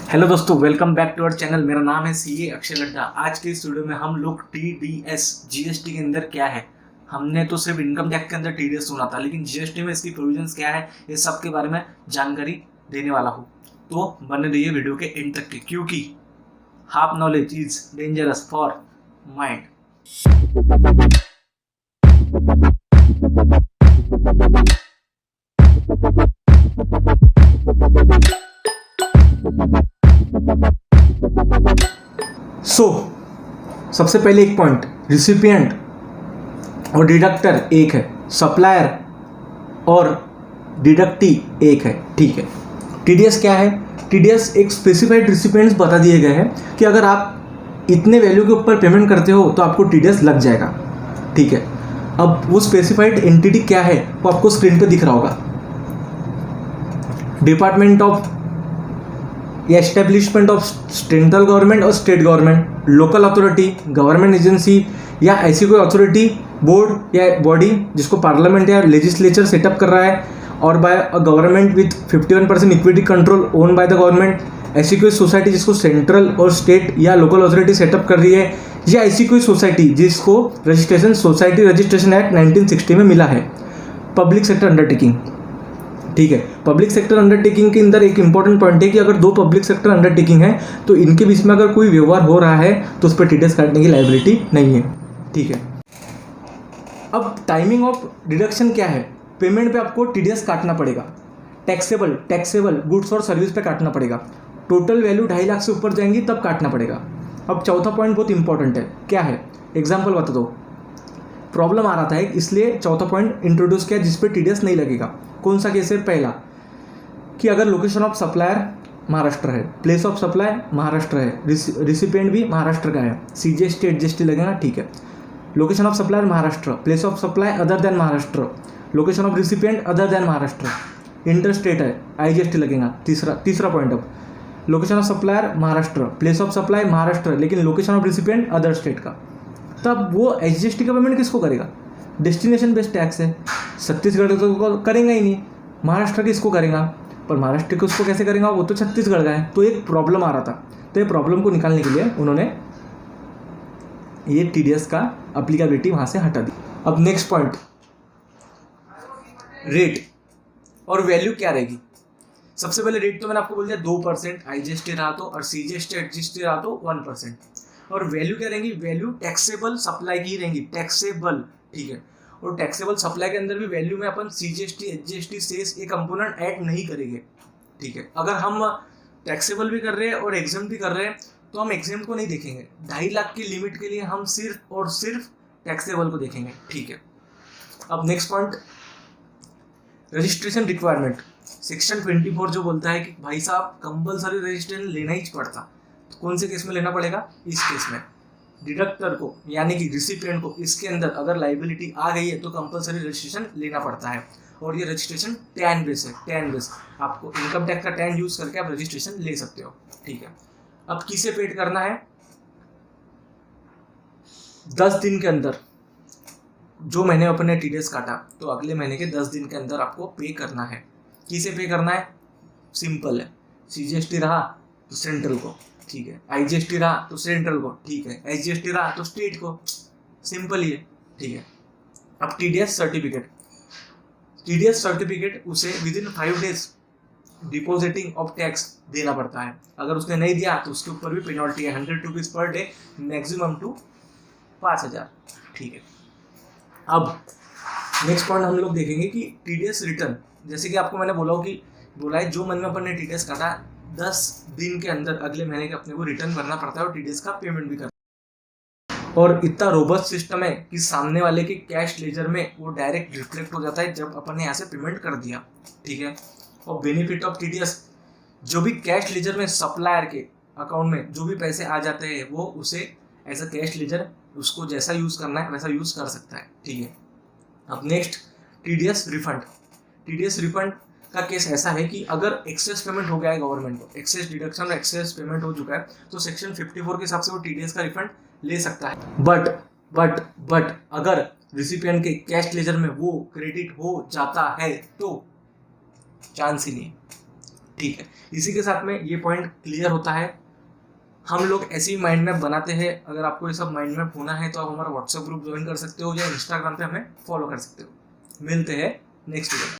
Hello दोस्तों, welcome back to our channel. मेरा नाम है सीए अक्षय लड्डा। आज के इस वीडियो में हम लोग टीडीएस जीएसटी के अंदर क्या है, हमने तो सिर्फ इनकम टैक्स के अंदर टीडीएस सुना था, लेकिन जीएसटी में इसकी प्रोविजंस क्या है, ये सब के बारे में जानकारी देने वाला हूँ। तो बने रहिए वीडियो के एंड तक के, क्योंकि half knowledge is dangerous for mind. सबसे पहले एक पॉइंट, रिसिपिएंट और डिडक्टर एक है, सप्लायर और डिडक्टी एक है। ठीक है, टीडीएस क्या है? टीडीएस एक स्पेसिफाइड रिसिपिएंट्स बता दिए गए हैं कि अगर आप इतने वैल्यू के ऊपर पेमेंट करते हो तो आपको टीडीएस लग जाएगा। ठीक है, अब वो स्पेसिफाइड एंटिटी क्या है वो आपको स्क्रीन पे दिख रहा होगा। डिपार्टमेंट ऑफ या एस्टेब्लिशमेंट ऑफ सेंट्रल गवर्नमेंट और state government, local authority, government agency या ऐसी कोई अथॉरिटी, बोर्ड या बॉडी जिसको पार्लियामेंट या लेजिस्लेचर सेटअप कर रहा है, और by a government with 51% equity control own by the government, ऐसी कोई सोसाइटी जिसको सेंट्रल और स्टेट या लोकल अथॉरिटी सेटअप कर रही है, या ऐसी कोई सोसाइटी जिसको रजिस्ट्रेशन सोसाइटी रजिस्ट्रेशन एक्ट 1960 में मिला है। Public sector undertaking. ठीक है, पब्लिक सेक्टर अंडरटेकिंग के अंदर एक इंपॉर्टेंट पॉइंट है कि अगर दो पब्लिक सेक्टर अंडरटेकिंग है तो इनके बीच में अगर कोई व्यवहार हो रहा है तो उस पर टीडीएस काटने की लायबिलिटी नहीं है। ठीक है, अब टाइमिंग ऑफ डिडक्शन क्या है? पेमेंट पे आपको टीडीएस काटना पड़ेगा। टैक्सेबल गुड्स और सर्विस पे काटना पड़ेगा। टोटल वैल्यू 2.5 लाख से ऊपर जाएंगी तब काटना पड़ेगा। अब चौथा पॉइंट बहुत इंपॉर्टेंट है, क्या है? एग्जाम्पल बता दो। प्रॉब्लम आ रहा था इसलिए चौथा पॉइंट इंट्रोड्यूस किया जिस पे टीडीएस नहीं लगेगा। कौन सा केस है? पहला कि अगर लोकेशन ऑफ सप्लायर महाराष्ट्र है, प्लेस ऑफ सप्लाई महाराष्ट्र है, रिसिपिएंट भी महाराष्ट्र का है, सीजीएसटी एडजीएसटी लगेगा। ठीक है, location of supplier Maharashtra, place of supply other than Maharashtra, location of recipient other than Maharashtra, inter state है, आईजीएसटी लगेगा। तीसरा पॉइंट, अब location of supplier Maharashtra, place of supply Maharashtra, लेकिन location of recipient other state का, तब वो एचजीएसटी का पेमेंट किसको करेगा? डेस्टिनेशन बेस्ड टैक्स है, छत्तीसगढ़ तो करेंगे ही नहीं, महाराष्ट्र की इसको करेगा, पर महाराष्ट्र को उसको कैसे करेगा? वो तो छत्तीसगढ़ का है। तो एक प्रॉब्लम आ रहा था, तो ये प्रॉब्लम को निकालने के लिए उन्होंने ये टीडीएस का अप्लीकेबिलिटी वहाँ से हटा दी। अब नेक्स्ट पॉइंट, रेट और वैल्यू क्या रहेगी? सबसे पहले रेट तो मैंने आपको बोल दिया 2% आईजीएसटी रहा तो, और सीजीएसटी एडजीएसटी रहा तो 1%। और वैल्यू क्या रहेंगी? वैल्यू टैक्सेबल सप्लाई की रहेंगी, टैक्सेबल। ठीक है, और टैक्सेबल सप्लाई के अंदर भी वैल्यू में अपन सीजीएसटी एचजीएसटी सेस ये कंपोनेंट ऐड नहीं करेंगे। ठीक है, अगर हम टैक्सेबल भी कर रहे हैं और एग्जाम भी कर रहे हैं तो हम एग्जाम को नहीं देखेंगे। 2.5 लाख की लिमिट के लिए हम सिर्फ और सिर्फ टैक्सेबल को देखेंगे। ठीक है, अब next point, registration requirement. Section 24 जो बोलता है कि भाई साहब कंपल्सरी रजिस्ट्रेशन लेना ही पड़ता। तो कौन से केस में लेना पड़ेगा? इस केस में डिडक्टर को यानी कि रिसिपिएंट को इसके अंदर अगर लाइबिलिटी आ गई है तो कंपलसरी रजिस्ट्रेशन लेना पड़ता है। और ये रजिस्ट्रेशन टैन बेस है, टैन बेस। आपको इनकम टैक्स का टैन यूज करके आप रजिस्ट्रेशन ले सकते हो। ठीक है, अब किसे पेड करना है? 10 दिन के अंदर, जो महीने अपने टीडीएस काटा तो अगले महीने के 10 दिन के अंदर आपको पे करना है। किसे पे करना है? सिंपल है, सीजीएसटी रहा तो सेंट्रल को, ठीक है, आईजीएसटी रहा तो सेंट्रल को, ठीक है, एचजीएसटी रहा तो स्टेट को, सिंपल ही है। ठीक है, अब टीडीएस सर्टिफिकेट उसे with in 5 days depositing of tax देना पड़ता है। अगर उसने नहीं दिया तो उसके ऊपर भी पेनल्टी है, 100 rupees per day, maximum to 5,000। ठीक है, अब नेक्स्ट पॉइंट हम लोग देखेंगे कि टीडीएस रिटर्न। जैसे कि आपको मैंने बोला है जो महीने में अपन ने टीडीएस काटा 10 दिन के अंदर अगले महीने के अपने को रिटर्न भरना पड़ता है और टीडीएस का पेमेंट भी करना है। और इतना रोबस्ट सिस्टम है कि सामने वाले के कैश लेजर में वो डायरेक्ट रिफ्लेक्ट हो जाता है जब अपन ने यहाँ से पेमेंट कर दिया। ठीक है, और बेनिफिट ऑफ टीडीएस, जो भी कैश लेजर में सप्लायर के अकाउंट में जो भी पैसे आ जाते हैं वो उसे एज अ कैश लेजर उसको जैसा यूज करना है वैसा यूज कर सकता है। ठीक है, अब नेक्स्ट टीडीएस रिफंड का केस ऐसा है कि अगर एक्सेस पेमेंट हो गया है गवर्नमेंट को, एक्सेस डिडक्शन एक्सेस पेमेंट हो चुका है तो सेक्शन 54 के हिसाब से वो टीडीएस का रिफंड ले सकता है। बट अगर रिसिपिएंट के कैश लेजर में वो क्रेडिट हो जाता है तो चांस ही नहीं। ठीक है, इसी के साथ में ये पॉइंट क्लियर होता है। हम लोग ऐसे ही माइंड मैप बनाते हैं। अगर आपको ये सब माइंड मैप होना है तो आप हमारा व्हाट्सएप ग्रुप ज्वाइन कर सकते हो या इंस्टाग्राम पे हमें फॉलो कर सकते हो। मिलते हैं नेक्स्ट वीडियो में।